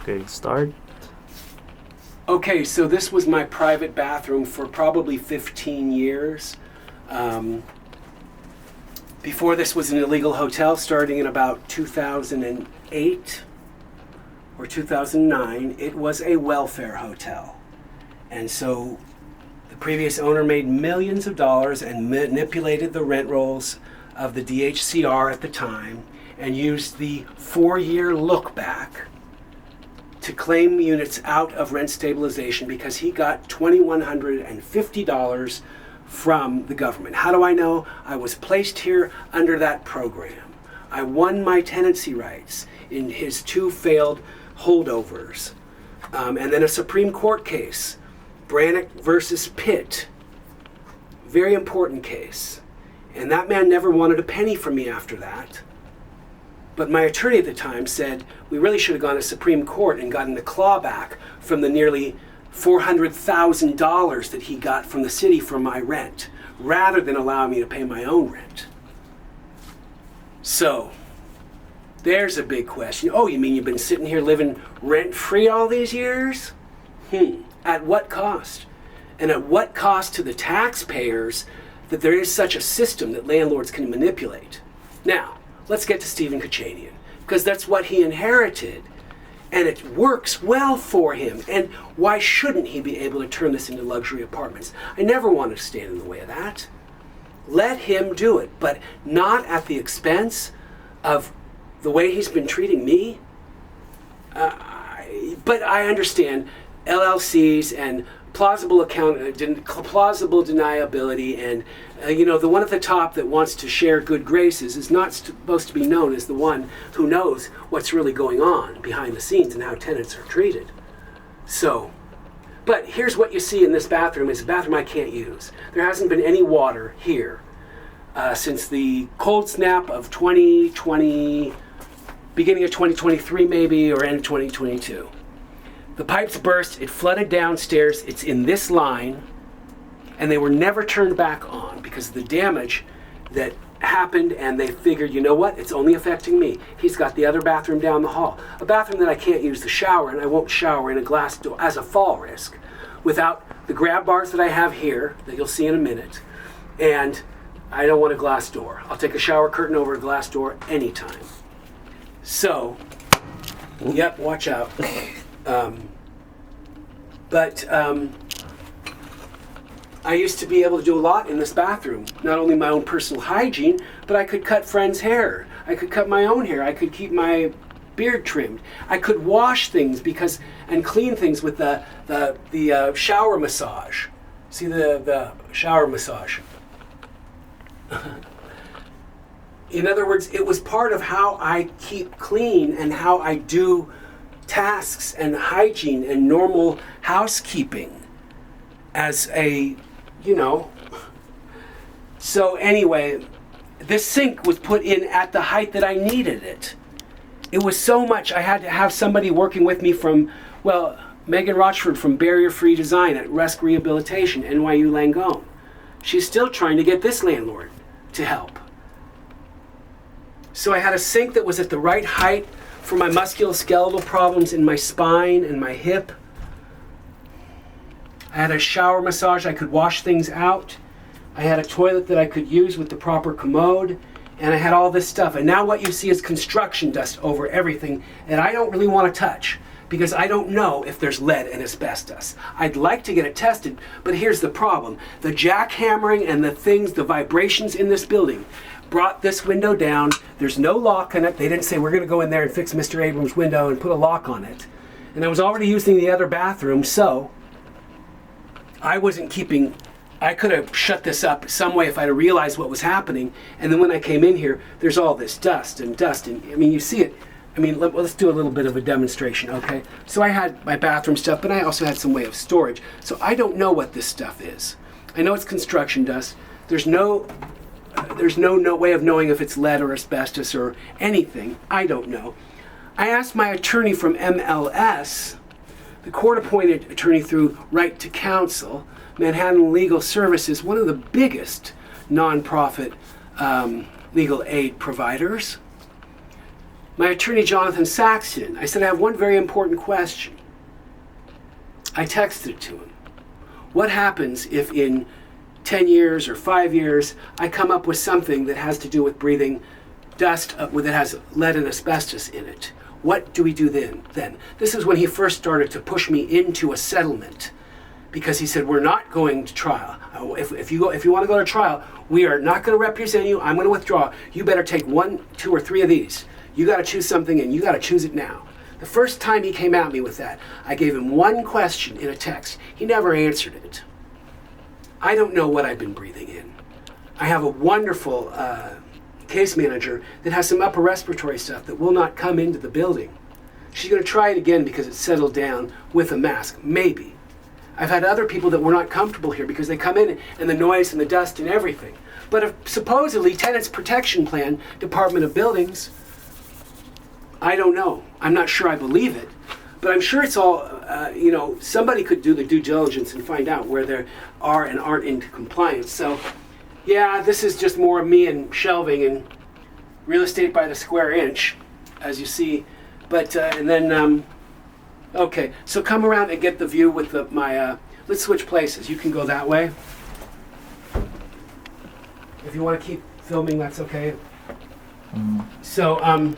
Okay, start. Okay, so this was my private bathroom for probably 15 years. Before this was an illegal hotel starting in about 2008 or 2009. It was a welfare hotel. And so the previous owner made millions of dollars and manipulated the rent rolls of the DHCR at the time and used the 4-year look back to claim units out of rent stabilization because he got $2,150 from the government. How do I know? I was placed here under that program. I won my tenancy rights in his 2 failed holdovers. And then a Supreme Court case, Brannick versus Pitt. Very important case. And that man never wanted a penny from me after that. But my attorney at the time said, we really should have gone to Supreme Court and gotten the clawback from the nearly $400,000 that he got from the city for my rent, rather than allowing me to pay my own rent. So, there's a big question. Oh, you mean you've been sitting here living rent-free all these years? At what cost? And at what cost to the taxpayers that there is such a system that landlords can manipulate? Now, let's get to Stephen Kachanian, because that's what he inherited, and it works well for him. And why shouldn't he be able to turn this into luxury apartments? I never want to stand in the way of that. Let him do it, but not at the expense of the way he's been treating me. But I understand LLCs and plausible deniability, and the one at the top that wants to share good graces is not supposed to be known as the one who knows what's really going on behind the scenes and how tenants are treated. So, but here's what you see in this bathroom is a bathroom I can't use. There hasn't been any water here since the cold snap of 2020, beginning of 2023 maybe, or end of 2022. The pipes burst, it flooded downstairs, it's in this line, and they were never turned back on because of the damage that happened, and they figured, you know what, it's only affecting me. He's got the other bathroom down the hall, a bathroom that I can't use the shower, and I won't shower in a glass door as a fall risk without the grab bars that I have here that you'll see in a minute, and I don't want a glass door. I'll take a shower curtain over a glass door anytime. So, yep, watch out. I used to be able to do a lot in this bathroom. Not only my own personal hygiene, but I could cut friends' hair. I could cut my own hair. I could keep my beard trimmed. I could wash things and clean things with the shower massage. See the shower massage. In other words, it was part of how I keep clean and how I do tasks and hygiene and normal housekeeping as a, So anyway, this sink was put in at the height that I needed it. It was so much I had to have somebody working with me from, Megan Rochford from Barrier Free Design at Rusk Rehabilitation, NYU Langone. She's still trying to get this landlord to help. So I had a sink that was at the right height for my musculoskeletal problems in my spine and my hip. I had a shower massage, I could wash things out. I had a toilet that I could use with the proper commode, and I had all this stuff. And now what you see is construction dust over everything that I don't really want to touch because I don't know if there's lead and asbestos. I'd like to get it tested, but here's the problem. The jackhammering and the vibrations in this building brought this window down. There's no lock on it. They didn't say we're going to go in there and fix Mr. Abrams' window and put a lock on it. And I was already using the other bathroom, so I could have shut this up some way if I'd have realized what was happening. And then when I came in here, there's all this dust. And you see it. Let's do a little bit of a demonstration, okay? So I had my bathroom stuff, but I also had some way of storage. So I don't know what this stuff is. I know it's construction dust. There's no way of knowing if it's lead or asbestos or anything. I don't know. I asked my attorney from MLS, the court-appointed attorney through Right to Counsel, Manhattan Legal Services, one of the biggest nonprofit legal aid providers. my attorney, Jonathan Saxton, I said, I have one very important question. I texted it to him. What happens if in 10 years or 5 years, I come up with something that has to do with breathing dust that has lead and asbestos in it? What do we do then? This is when he first started to push me into a settlement, because he said, we're not going to trial. If you want to go to trial, we are not going to represent you. I'm going to withdraw. You better take 1, 2, or 3 of these. You got to choose something, and you got to choose it now. The first time he came at me with that, I gave him one question in a text. He never answered it. I don't know what I've been breathing in. I have a wonderful case manager that has some upper respiratory stuff that will not come into the building. She's going to try it again because it's settled down with a mask, maybe. I've had other people that were not comfortable here because they come in and the noise and the dust and everything. But if supposedly Tenants Protection Plan, Department of Buildings, I don't know. I'm not sure I believe it. But I'm sure it's all, somebody could do the due diligence and find out where there are and aren't into compliance. So, yeah, this is just more of me and shelving and real estate by the square inch, as you see. But, okay, so come around and get the view with let's switch places. You can go that way. If you want to keep filming, that's okay. So,